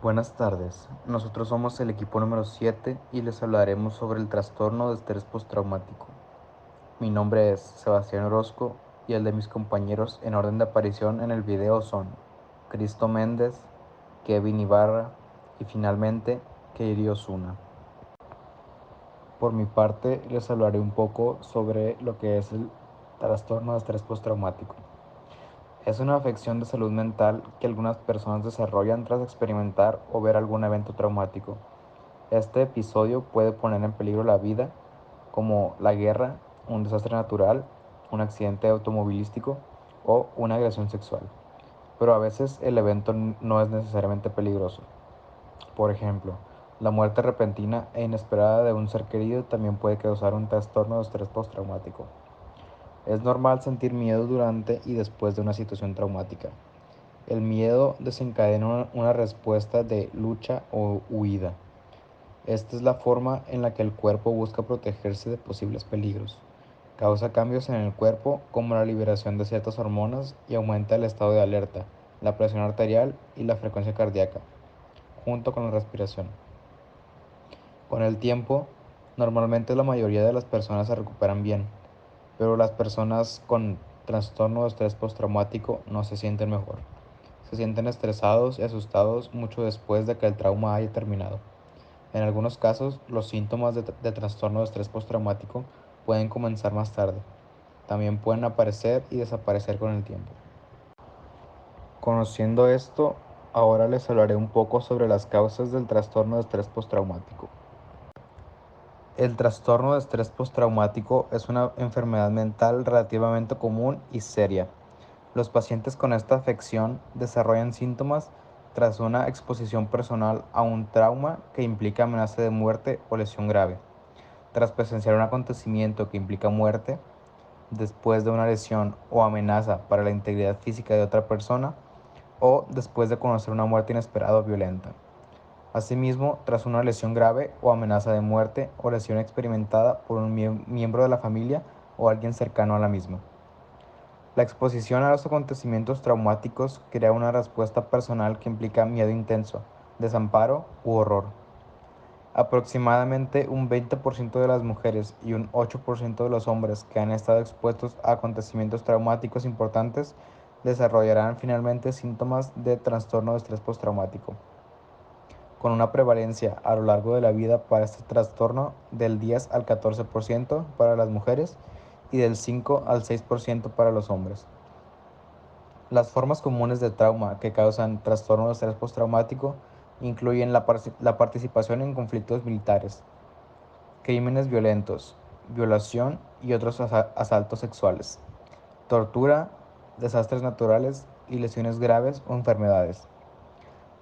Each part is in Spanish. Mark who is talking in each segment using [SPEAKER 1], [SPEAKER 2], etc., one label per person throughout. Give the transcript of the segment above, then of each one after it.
[SPEAKER 1] Buenas tardes, nosotros somos el equipo número 7 y les hablaremos sobre el trastorno de estrés postraumático. Mi nombre es Sebastián Orozco y el de mis compañeros en orden de aparición en el video son Cristo Méndez, Kevin Ibarra y finalmente Keiri Osuna. Por mi parte les hablaré un poco sobre lo que es el trastorno de estrés postraumático. Es una afección de salud mental que algunas personas desarrollan tras experimentar o ver algún evento traumático. Este episodio puede poner en peligro la vida, como la guerra, un desastre natural, un accidente automovilístico o una agresión sexual. Pero a veces el evento no es necesariamente peligroso. Por ejemplo, la muerte repentina e inesperada de un ser querido también puede causar un trastorno de estrés postraumático. Es normal sentir miedo durante y después de una situación traumática. El miedo desencadena una respuesta de lucha o huida. Esta es la forma en la que el cuerpo busca protegerse de posibles peligros. Causa cambios en el cuerpo como la liberación de ciertas hormonas y aumenta el estado de alerta, la presión arterial y la frecuencia cardíaca, junto con la respiración. Con el tiempo, normalmente la mayoría de las personas se recuperan bien, pero las personas con trastorno de estrés postraumático no se sienten mejor. Se sienten estresados y asustados mucho después de que el trauma haya terminado. En algunos casos, los síntomas de trastorno de estrés postraumático pueden comenzar más tarde. También pueden aparecer y desaparecer con el tiempo. Conociendo esto, ahora les hablaré un poco sobre las causas del trastorno de estrés postraumático. El trastorno de estrés postraumático es una enfermedad mental relativamente común y seria. Los pacientes con esta afección desarrollan síntomas tras una exposición personal a un trauma que implica amenaza de muerte o lesión grave. Tras presenciar un acontecimiento que implica muerte, después de una lesión o amenaza para la integridad física de otra persona, o después de conocer una muerte inesperada o violenta. Asimismo, tras una lesión grave o amenaza de muerte o lesión experimentada por un miembro de la familia o alguien cercano a la misma. La exposición a los acontecimientos traumáticos crea una respuesta personal que implica miedo intenso, desamparo u horror. Aproximadamente un 20% de las mujeres y un 8% de los hombres que han estado expuestos a acontecimientos traumáticos importantes desarrollarán finalmente síntomas de trastorno de estrés postraumático, con una prevalencia a lo largo de la vida para este trastorno del 10 al 14% para las mujeres y del 5 al 6% para los hombres. Las formas comunes de trauma que causan trastorno de estrés postraumático incluyen la participación en conflictos militares, crímenes violentos, violación y otros asaltos sexuales, tortura, desastres naturales y lesiones graves o enfermedades.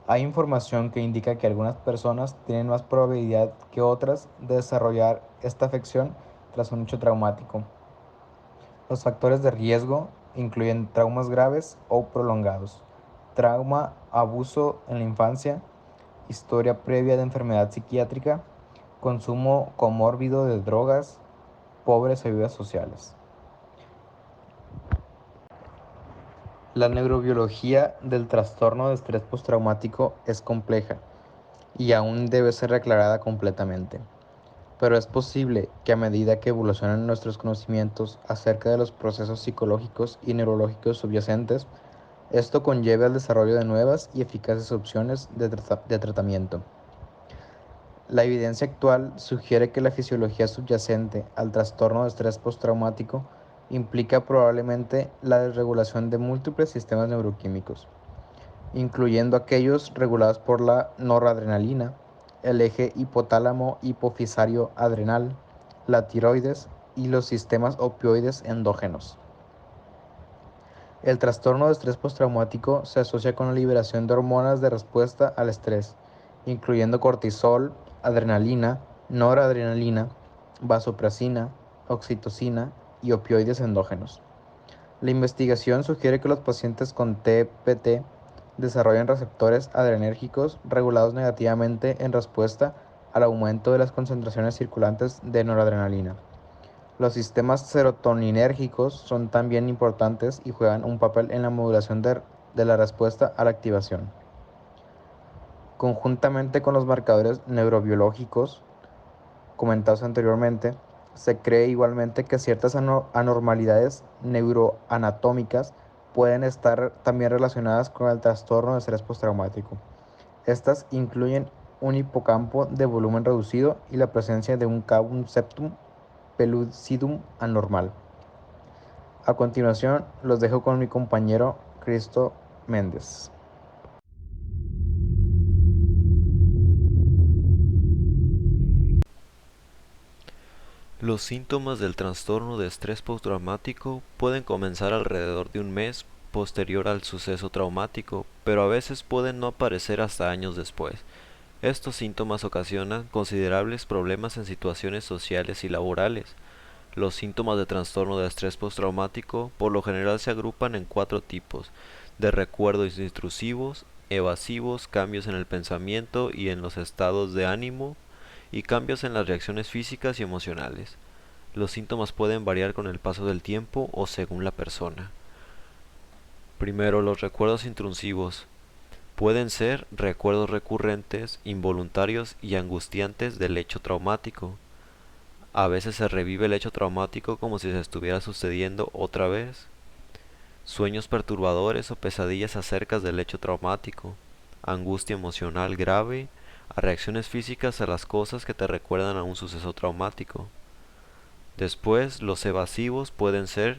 [SPEAKER 1] Hay información que indica que algunas personas tienen más probabilidad que otras de desarrollar esta afección tras un hecho traumático. Los factores de riesgo incluyen traumas graves o prolongados, trauma, abuso en la infancia, historia previa de enfermedad psiquiátrica, consumo comórbido de drogas, pobres ayudas sociales. La neurobiología del trastorno de estrés postraumático es compleja y aún debe ser aclarada completamente, pero es posible que a medida que evolucionen nuestros conocimientos acerca de los procesos psicológicos y neurológicos subyacentes, esto conlleve al desarrollo de nuevas y eficaces opciones de tratamiento. La evidencia actual sugiere que la fisiología subyacente al trastorno de estrés postraumático implica probablemente la desregulación de múltiples sistemas neuroquímicos, incluyendo aquellos regulados por la noradrenalina, el eje hipotálamo-hipofisario-adrenal, la tiroides y los sistemas opioides endógenos. El trastorno de estrés postraumático se asocia con la liberación de hormonas de respuesta al estrés, incluyendo cortisol, adrenalina, noradrenalina, vasopresina, oxitocina y opioides endógenos. La investigación sugiere que los pacientes con TPT desarrollan receptores adrenérgicos regulados negativamente en respuesta al aumento de las concentraciones circulantes de noradrenalina. Los sistemas serotoninérgicos son también importantes y juegan un papel en la modulación de la respuesta a la activación. Conjuntamente con los marcadores neurobiológicos comentados anteriormente, se cree igualmente que ciertas anormalidades neuroanatómicas pueden estar también relacionadas con el trastorno de estrés postraumático. Estas incluyen un hipocampo de volumen reducido y la presencia de un cavum septum pellucidum anormal. A continuación, los dejo con mi compañero Cristo Méndez.
[SPEAKER 2] Los síntomas del trastorno de estrés postraumático pueden comenzar alrededor de un mes posterior al suceso traumático, pero a veces pueden no aparecer hasta años después. Estos síntomas ocasionan considerables problemas en situaciones sociales y laborales. Los síntomas de trastorno de estrés postraumático por lo general se agrupan en 4 tipos: de recuerdos intrusivos, evasivos, cambios en el pensamiento y en los estados de ánimo, y cambios en las reacciones físicas y emocionales. Los síntomas pueden variar con el paso del tiempo o según la persona. Primero, los recuerdos intrusivos. Pueden ser recuerdos recurrentes, involuntarios y angustiantes del hecho traumático. A veces se revive el hecho traumático como si se estuviera sucediendo otra vez. Sueños perturbadores o pesadillas acerca del hecho traumático. Angustia emocional grave, a reacciones físicas a las cosas que te recuerdan a un suceso traumático. Después, los evasivos pueden ser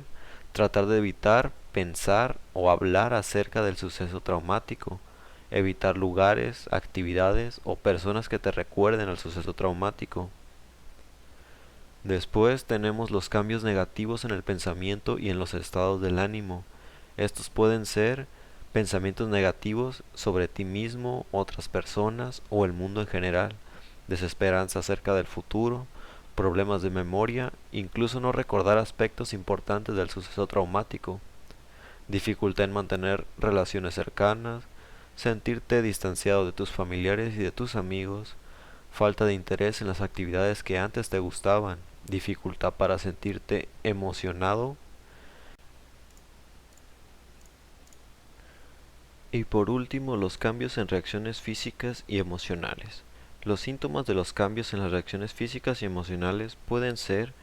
[SPEAKER 2] tratar de evitar, pensar o hablar acerca del suceso traumático, evitar lugares, actividades o personas que te recuerden al suceso traumático. Después tenemos los cambios negativos en el pensamiento y en los estados del ánimo. Estos pueden ser pensamientos negativos sobre ti mismo, otras personas o el mundo en general, desesperanza acerca del futuro, problemas de memoria, incluso no recordar aspectos importantes del suceso traumático, dificultad en mantener relaciones cercanas, sentirte distanciado de tus familiares y de tus amigos, falta de interés en las actividades que antes te gustaban, dificultad para sentirte emocionado. Y por último, los cambios en reacciones físicas y emocionales. Los síntomas de los cambios en las reacciones físicas y emocionales pueden ser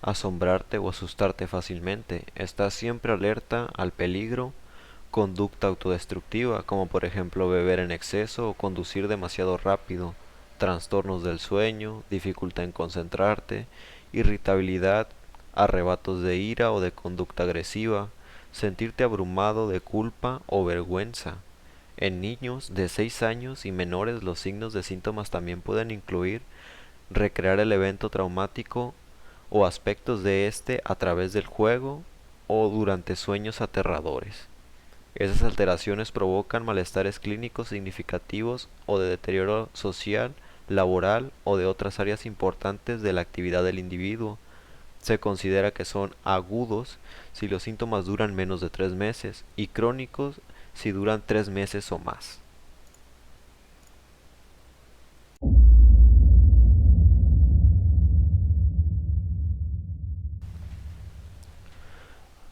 [SPEAKER 2] asombrarte o asustarte fácilmente, estar siempre alerta al peligro, conducta autodestructiva, como por ejemplo beber en exceso o conducir demasiado rápido, trastornos del sueño, dificultad en concentrarte, irritabilidad, arrebatos de ira o de conducta agresiva, sentirte abrumado de culpa o vergüenza. En niños de 6 años y menores, los signos de síntomas también pueden incluir recrear el evento traumático o aspectos de este a través del juego o durante sueños aterradores. Esas alteraciones provocan malestares clínicos significativos o de deterioro social, laboral o de otras áreas importantes de la actividad del individuo. Se considera que son agudos si los síntomas duran menos de 3 meses y crónicos si duran 3 meses o más.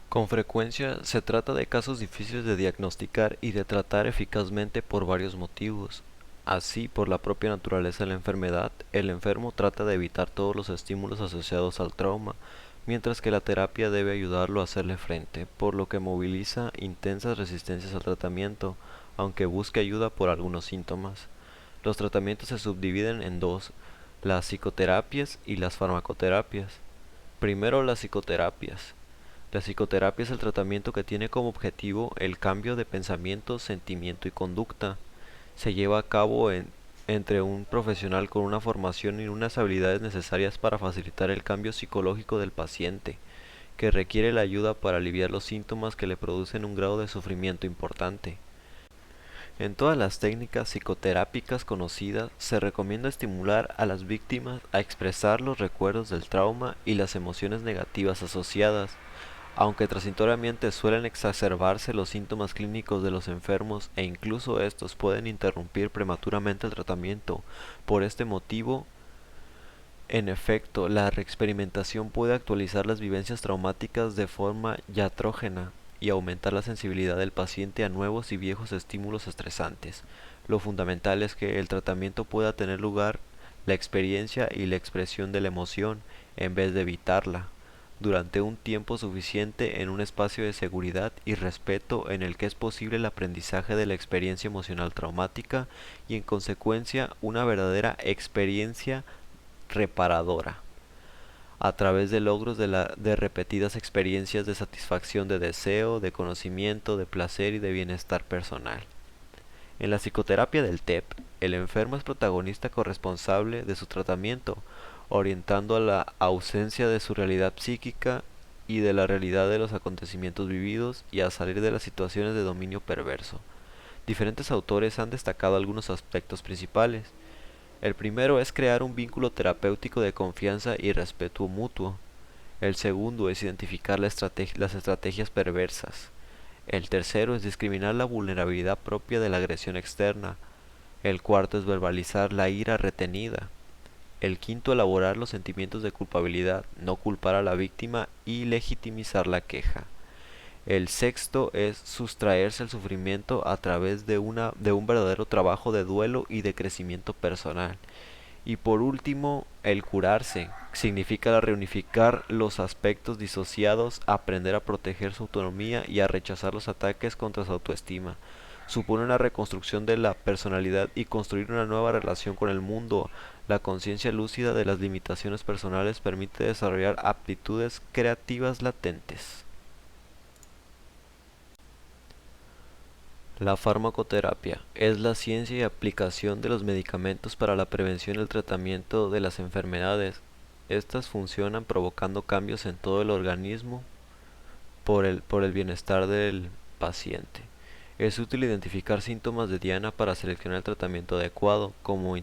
[SPEAKER 2] Con frecuencia se trata de casos difíciles de diagnosticar y de tratar eficazmente por varios motivos. Así, por la propia naturaleza de la enfermedad, el enfermo trata de evitar todos los estímulos asociados al trauma, mientras que la terapia debe ayudarlo a hacerle frente, por lo que moviliza intensas resistencias al tratamiento, aunque busque ayuda por algunos síntomas. Los tratamientos se subdividen en dos: las psicoterapias y las farmacoterapias. Primero, las psicoterapias. La psicoterapia es el tratamiento que tiene como objetivo el cambio de pensamiento, sentimiento y conducta. Se lleva a cabo entre un profesional con una formación y unas habilidades necesarias para facilitar el cambio psicológico del paciente, que requiere la ayuda para aliviar los síntomas que le producen un grado de sufrimiento importante. En todas las técnicas psicoterápicas conocidas, se recomienda estimular a las víctimas a expresar los recuerdos del trauma y las emociones negativas asociadas. Aunque transitoriamente suelen exacerbarse los síntomas clínicos de los enfermos e incluso estos pueden interrumpir prematuramente el tratamiento. Por este motivo, en efecto, la reexperimentación puede actualizar las vivencias traumáticas de forma iatrógena y aumentar la sensibilidad del paciente a nuevos y viejos estímulos estresantes. Lo fundamental es que el tratamiento pueda tener lugar la experiencia y la expresión de la emoción en vez de evitarla, durante un tiempo suficiente en un espacio de seguridad y respeto en el que es posible el aprendizaje de la experiencia emocional traumática y en consecuencia una verdadera experiencia reparadora a través de logros de repetidas experiencias de satisfacción de deseo, de conocimiento, de placer y de bienestar personal. En la psicoterapia del TEP, el enfermo es protagonista corresponsable de su tratamiento, orientando a la ausencia de su realidad psíquica y de la realidad de los acontecimientos vividos y a salir de las situaciones de dominio perverso. Diferentes autores han destacado algunos aspectos principales. El primero es crear un vínculo terapéutico de confianza y respeto mutuo. El segundo es identificar las estrategias perversas. El tercero es discriminar la vulnerabilidad propia de la agresión externa. El cuarto es verbalizar la ira retenida. El quinto, elaborar los sentimientos de culpabilidad, no culpar a la víctima y legitimizar la queja. El sexto es sustraerse al sufrimiento a través de un verdadero trabajo de duelo y de crecimiento personal. Y por último, el curarse. Significa reunificar los aspectos disociados, aprender a proteger su autonomía y a rechazar los ataques contra su autoestima. Supone una reconstrucción de la personalidad y construir una nueva relación con el mundo. La conciencia lúcida de las limitaciones personales permite desarrollar aptitudes creativas latentes. La farmacoterapia es la ciencia y aplicación de los medicamentos para la prevención y el tratamiento de las enfermedades. Estas funcionan provocando cambios en todo el organismo por el bienestar del paciente. Es útil identificar síntomas de Diana para seleccionar el tratamiento adecuado, como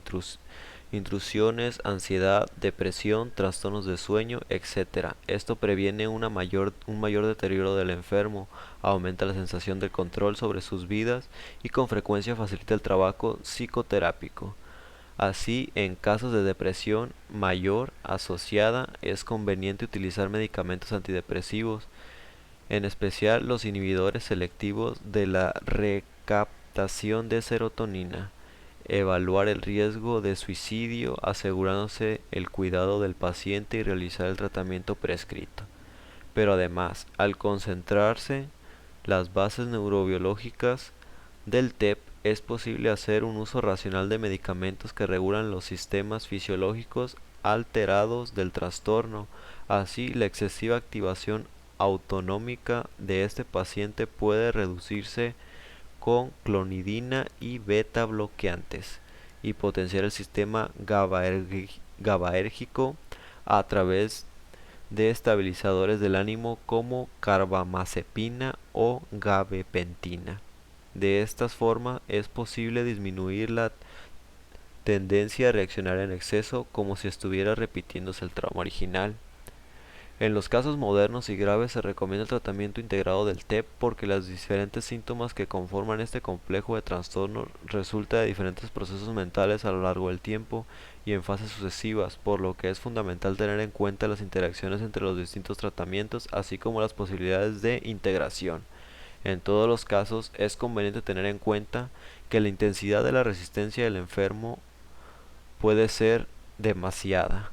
[SPEAKER 2] intrusiones, ansiedad, depresión, trastornos de sueño, etc. Esto previene un mayor deterioro del enfermo, aumenta la sensación de control sobre sus vidas y con frecuencia facilita el trabajo psicoterápico. Así, en casos de depresión mayor asociada, es conveniente utilizar medicamentos antidepresivos, en especial los inhibidores selectivos de la recaptación de serotonina. Evaluar el riesgo de suicidio asegurándose el cuidado del paciente y realizar el tratamiento prescrito. Pero además, al concentrarse las bases neurobiológicas del TEP, es posible hacer un uso racional de medicamentos que regulan los sistemas fisiológicos alterados del trastorno. Así, la excesiva activación autonómica de este paciente puede reducirse con clonidina y beta bloqueantes y potenciar el sistema GABAérgico a través de estabilizadores del ánimo como carbamazepina o gabapentina. De esta forma es posible disminuir la tendencia a reaccionar en exceso como si estuviera repitiéndose el trauma original. En los casos modernos y graves se recomienda el tratamiento integrado del TEP porque los diferentes síntomas que conforman este complejo de trastorno resulta de diferentes procesos mentales a lo largo del tiempo y en fases sucesivas, por lo que es fundamental tener en cuenta las interacciones entre los distintos tratamientos, así como las posibilidades de integración. En todos los casos es conveniente tener en cuenta que la intensidad de la resistencia del enfermo puede ser demasiada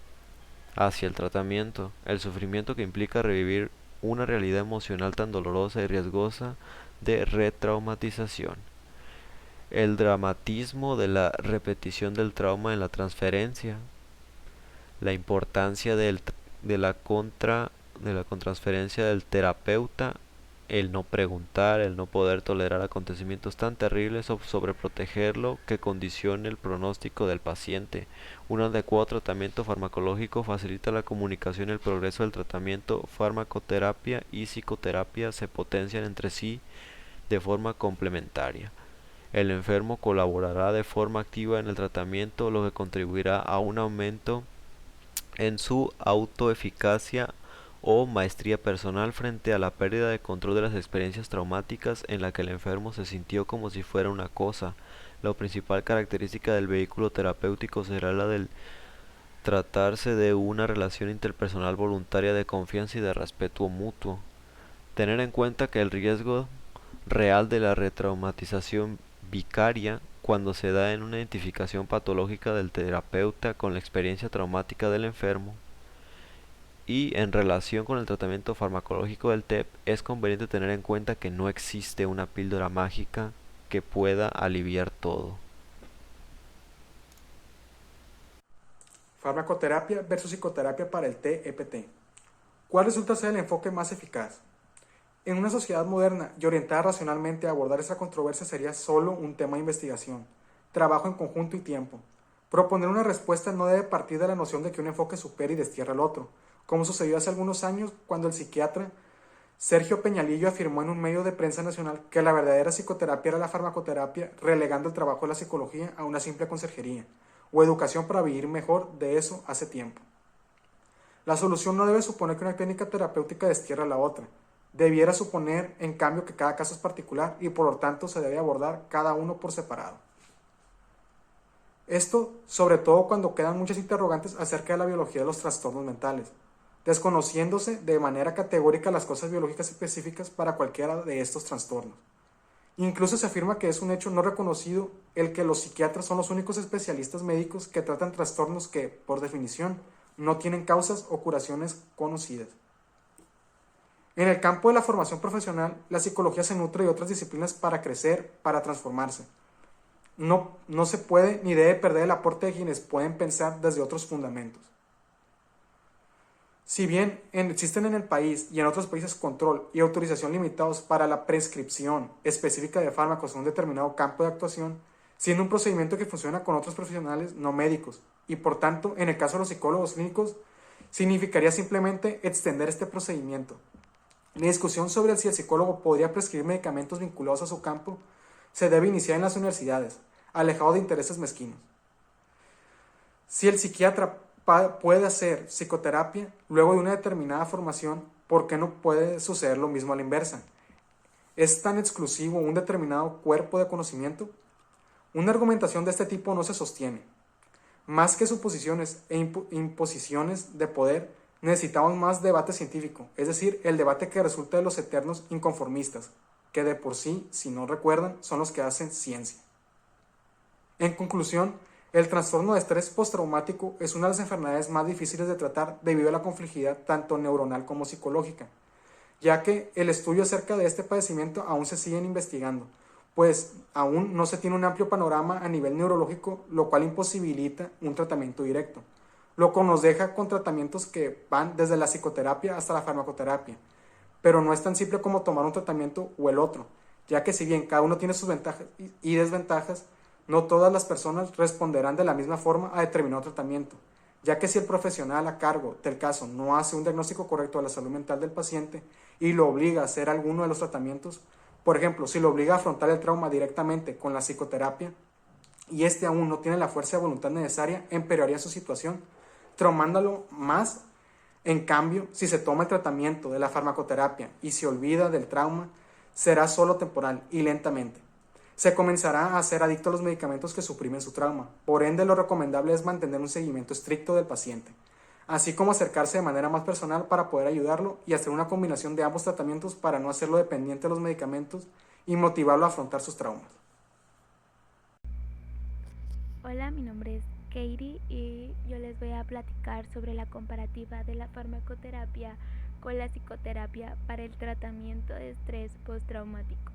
[SPEAKER 2] hacia el tratamiento, el sufrimiento que implica revivir una realidad emocional tan dolorosa y riesgosa de retraumatización, el dramatismo de la repetición del trauma en la transferencia, la importancia de la contransferencia del terapeuta, el no preguntar, el no poder tolerar acontecimientos tan terribles o sobreprotegerlo que condicione el pronóstico del paciente. Un adecuado tratamiento farmacológico facilita la comunicación y el progreso del tratamiento. Farmacoterapia y psicoterapia se potencian entre sí de forma complementaria. El enfermo colaborará de forma activa en el tratamiento, lo que contribuirá a un aumento en su autoeficacia o maestría personal frente a la pérdida de control de las experiencias traumáticas en la que el enfermo se sintió como si fuera una cosa. La principal característica del vehículo terapéutico será la del tratarse de una relación interpersonal voluntaria de confianza y de respeto mutuo. Tener en cuenta que el riesgo real de la retraumatización vicaria cuando se da en una identificación patológica del terapeuta con la experiencia traumática del enfermo. Y en relación con el tratamiento farmacológico del TEP, es conveniente tener en cuenta que no existe una píldora mágica que pueda aliviar todo.
[SPEAKER 3] Farmacoterapia versus psicoterapia para el TEPT. ¿Cuál resulta ser el enfoque más eficaz? En una sociedad moderna y orientada racionalmente, abordar esta controversia sería solo un tema de investigación, trabajo en conjunto y tiempo. Proponer una respuesta no debe partir de la noción de que un enfoque supera y destierra al otro, como sucedió hace algunos años cuando el psiquiatra Sergio Peñalillo afirmó en un medio de prensa nacional que la verdadera psicoterapia era la farmacoterapia, relegando el trabajo de la psicología a una simple conserjería o educación para vivir mejor. De eso hace tiempo. La solución no debe suponer que una técnica terapéutica destierra a la otra. Debiera suponer, en cambio, que cada caso es particular y por lo tanto se debe abordar cada uno por separado. Esto, sobre todo cuando quedan muchas interrogantes acerca de la biología de los trastornos mentales, desconociéndose de manera categórica las causas biológicas específicas para cualquiera de estos trastornos. Incluso se afirma que es un hecho no reconocido el que los psiquiatras son los únicos especialistas médicos que tratan trastornos que, por definición, no tienen causas o curaciones conocidas. En el campo de la formación profesional, la psicología se nutre de otras disciplinas para crecer, para transformarse. No se puede ni debe perder el aporte de quienes pueden pensar desde otros fundamentos. Si bien existen en el país y en otros países control y autorización limitados para la prescripción específica de fármacos en un determinado campo de actuación, siendo un procedimiento que funciona con otros profesionales no médicos, y por tanto, en el caso de los psicólogos clínicos, significaría simplemente extender este procedimiento. La discusión sobre si el psicólogo podría prescribir medicamentos vinculados a su campo se debe iniciar en las universidades, alejado de intereses mezquinos. Si el psiquiatra puede hacer psicoterapia luego de una determinada formación, ¿por qué no puede suceder lo mismo a la inversa? ¿Es tan exclusivo un determinado cuerpo de conocimiento? Una argumentación de este tipo no se sostiene. Más que suposiciones e imposiciones de poder, necesitamos más debate científico, es decir, el debate que resulta de los eternos inconformistas, que de por sí, si no recuerdan, son los que hacen ciencia. En conclusión, el trastorno de estrés postraumático es una de las enfermedades más difíciles de tratar debido a la complejidad tanto neuronal como psicológica, ya que el estudio acerca de este padecimiento aún se siguen investigando, pues aún no se tiene un amplio panorama a nivel neurológico, lo cual imposibilita un tratamiento directo, lo que nos deja con tratamientos que van desde la psicoterapia hasta la farmacoterapia, pero no es tan simple como tomar un tratamiento o el otro, ya que si bien cada uno tiene sus ventajas y desventajas, no todas las personas responderán de la misma forma a determinado tratamiento, ya que si el profesional a cargo del caso no hace un diagnóstico correcto de la salud mental del paciente y lo obliga a hacer alguno de los tratamientos, por ejemplo, si lo obliga a afrontar el trauma directamente con la psicoterapia y este aún no tiene la fuerza de voluntad necesaria, empeoraría su situación, traumándolo más. En cambio, si se toma el tratamiento de la farmacoterapia y se olvida del trauma, será solo temporal y lentamente. Se comenzará a ser adicto a los medicamentos que suprimen su trauma. Por ende, lo recomendable es mantener un seguimiento estricto del paciente, así como acercarse de manera más personal para poder ayudarlo y hacer una combinación de ambos tratamientos para no hacerlo dependiente de los medicamentos y motivarlo a afrontar sus traumas.
[SPEAKER 4] Hola, mi nombre es Katie y yo les voy a platicar sobre la comparativa de la farmacoterapia con la psicoterapia para el tratamiento de estrés postraumático.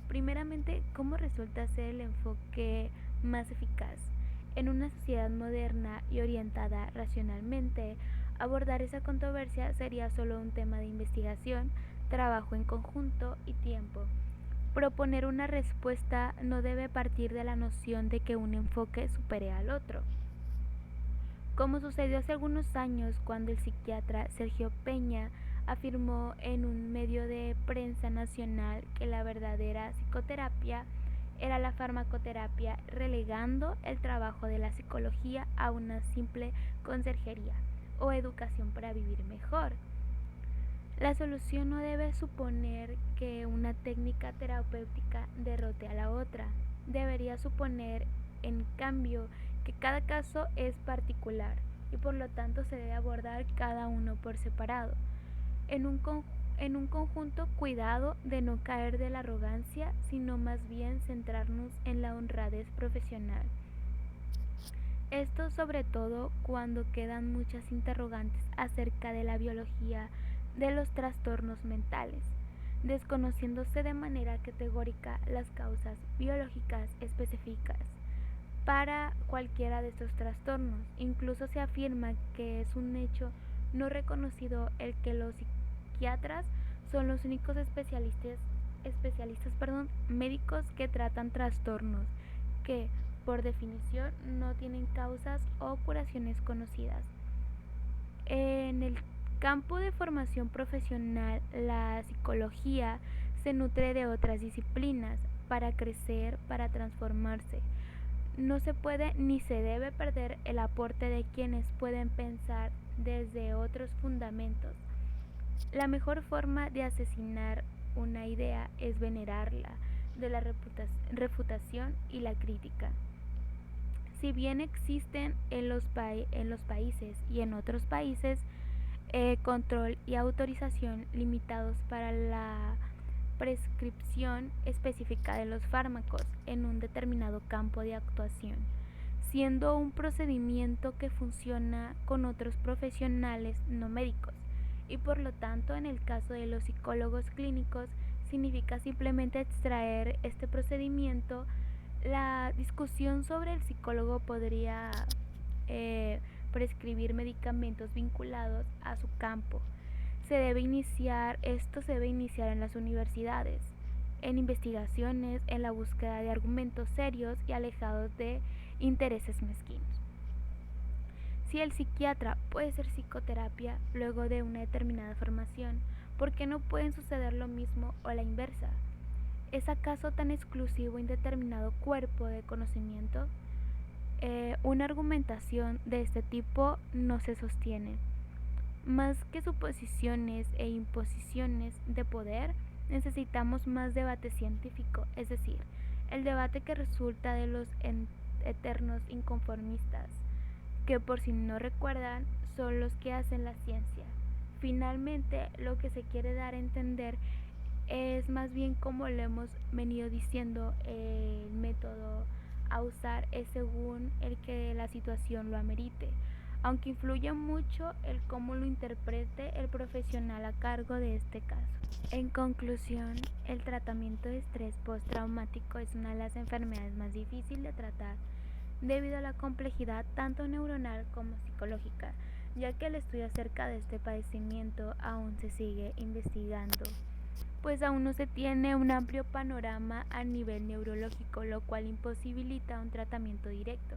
[SPEAKER 4] Primeramente, ¿cómo resulta ser el enfoque más eficaz? En una sociedad moderna y orientada racionalmente, abordar esa controversia sería solo un tema de investigación, trabajo en conjunto y tiempo. Proponer una respuesta no debe partir de la noción de que un enfoque supere al otro. Como sucedió hace algunos años cuando el psiquiatra Sergio Peña afirmó en un medio de prensa nacional que la verdadera psicoterapia era la farmacoterapia, relegando el trabajo de la psicología a una simple conserjería o educación para vivir mejor. La solución no debe suponer que una técnica terapéutica derrote a la otra. Debería suponer, en cambio, que cada caso es particular y por lo tanto se debe abordar cada uno por separado. En un en un conjunto cuidado de no caer de la arrogancia, sino más bien centrarnos en la honradez profesional. Esto sobre todo cuando quedan muchas interrogantes acerca de la biología de los trastornos mentales, desconociéndose de manera categórica las causas biológicas específicas para cualquiera de estos trastornos. Incluso se afirma que es un hecho no reconocido el que los psiquiatras son los únicos especialistas médicos que tratan trastornos que, por definición, no tienen causas o curaciones conocidas. En el campo de formación profesional, la psicología se nutre de otras disciplinas para crecer, para transformarse. No se puede ni se debe perder el aporte de quienes pueden pensar desde otros fundamentos. La mejor forma de asesinar una idea es venerarla, de la refutación y la crítica. Si bien existen en los países y en otros países control y autorización limitados para la prescripción específica de los fármacos en un determinado campo de actuación, siendo un procedimiento que funciona con otros profesionales no médicos, y por lo tanto en el caso de los psicólogos clínicos significa simplemente extraer este procedimiento. La discusión sobre el psicólogo podría prescribir medicamentos vinculados a su campo. Esto se debe iniciar en las universidades, en investigaciones, en la búsqueda de argumentos serios y alejados de intereses mezquinos. Si el psiquiatra puede ser psicoterapia luego de una determinada formación, ¿por qué no pueden suceder lo mismo o la inversa? ¿Es acaso tan exclusivo un determinado cuerpo de conocimiento? Una argumentación de este tipo no se sostiene. Más que suposiciones e imposiciones de poder, necesitamos más debate científico, es decir, el debate que resulta de los eternos inconformistas, que por si no recuerdan son los que hacen la ciencia. Finalmente, lo que se quiere dar a entender es más bien, como lo hemos venido diciendo, el método a usar es según el que la situación lo amerite, aunque influye mucho el cómo lo interprete el profesional a cargo de este caso. En conclusión, el tratamiento de estrés postraumático es una de las enfermedades más difíciles de tratar debido a la complejidad tanto neuronal como psicológica, ya que el estudio acerca de este padecimiento aún se sigue investigando, pues aún no se tiene un amplio panorama a nivel neurológico, lo cual imposibilita un tratamiento directo,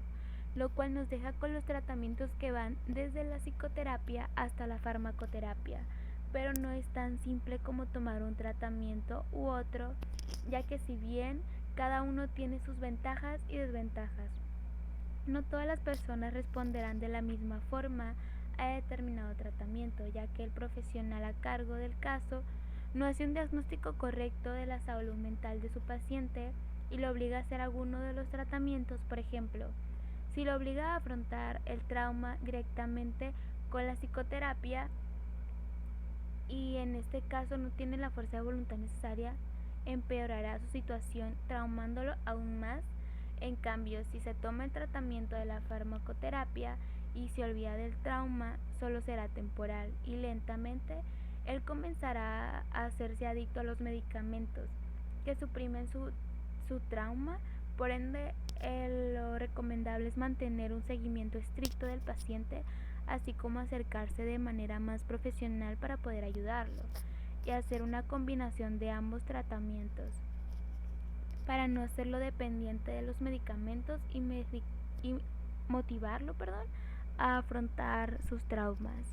[SPEAKER 4] lo cual nos deja con los tratamientos que van desde la psicoterapia hasta la farmacoterapia, pero no es tan simple como tomar un tratamiento u otro, ya que si bien cada uno tiene sus ventajas y desventajas, no todas las personas responderán de la misma forma a determinado tratamiento, ya que el profesional a cargo del caso no hace un diagnóstico correcto de la salud mental de su paciente y lo obliga a hacer alguno de los tratamientos. Por ejemplo, si lo obliga a afrontar el trauma directamente con la psicoterapia y en este caso no tiene la fuerza de voluntad necesaria, empeorará su situación traumándolo aún más. En cambio, si se toma el tratamiento de la farmacoterapia y se olvida del trauma, solo será temporal y lentamente él comenzará a hacerse adicto a los medicamentos que suprimen su trauma. Por ende, lo recomendable es mantener un seguimiento estricto del paciente, así como acercarse de manera más profesional para poder ayudarlo y hacer una combinación de ambos tratamientos para no hacerlo dependiente de los medicamentos y motivarlo, a afrontar sus traumas.